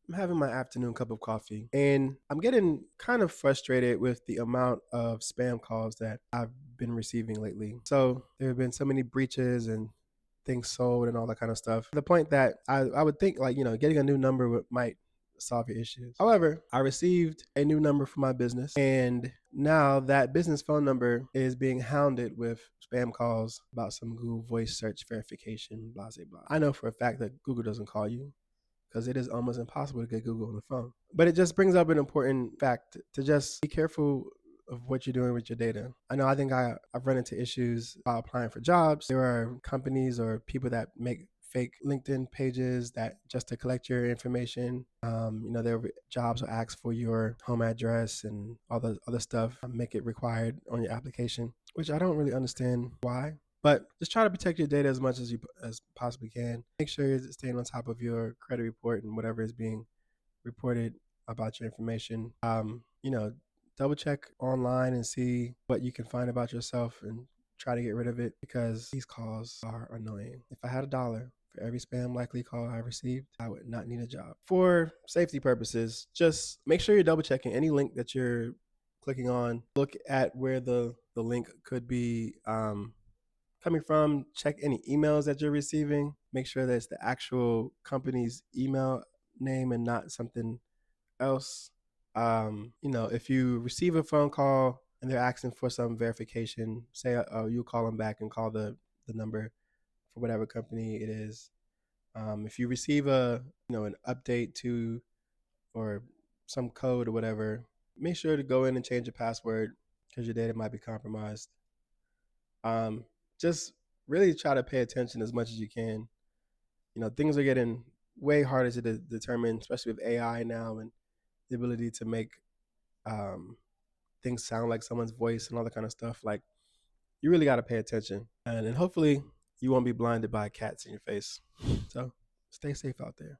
I'm having my afternoon cup of coffee and I'm getting kind of frustrated with the amount of spam calls that I've been receiving lately. So there have been so many breaches and things sold and all that kind of stuff. To the point that I would think like, getting a new number might solve your issues. However, I received a new number for my business and now that business phone number is being hounded with spam calls about some Google voice search verification, blah, blah, blah. I know for a fact that Google doesn't call you because it is almost impossible to get Google on the phone. But it just brings up an important fact to just be careful of what you're doing with your data. I think I've run into issues while applying for jobs. There are companies or people that make fake LinkedIn pages that just to collect your information. Their jobs will ask for your home address and all the other stuff, make it required on your application, which I don't really understand why. But just try to protect your data as much as you as possibly can. Make sure you're staying on top of your credit report and whatever is being reported about your information. Double check online and see what you can find about yourself and try to get rid of it because these calls are annoying. If I had $1 for every spam likely call I received, I would not need a job. For safety purposes, just make sure you're double checking any link that you're clicking on. Look at where the link could be coming from. Check any emails that you're receiving. Make sure that it's the actual company's email name and not something else. If you receive a phone call and they're asking for some verification, say you call them back and call the number for whatever company it is. If you receive an update to or some code or whatever, make sure to go in and change your password because your data might be compromised. Just really try to pay attention as much as you can. Things are getting way harder to determine, especially with AI now and the ability to make um, things sound like someone's voice and all that kind of stuff. Like, you really got to pay attention. And then hopefully you won't be blinded by cats in your face. So stay safe out there.